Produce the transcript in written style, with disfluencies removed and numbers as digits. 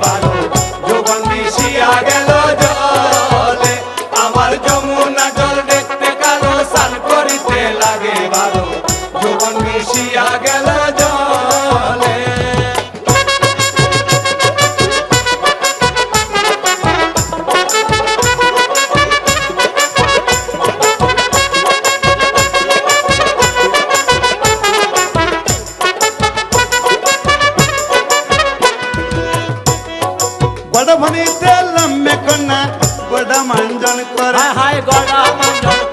ভালো যৌবন মিশিয়া গেল জলে আমার যমুনা জল দেখতে কালো স্নান করিতে লাগে ভালো যৌবন মিশিয়া গেল জলে बड़ भनी ते लम्बे कोना बड़ा मंजन कर हाय हाय गड़ा मंजन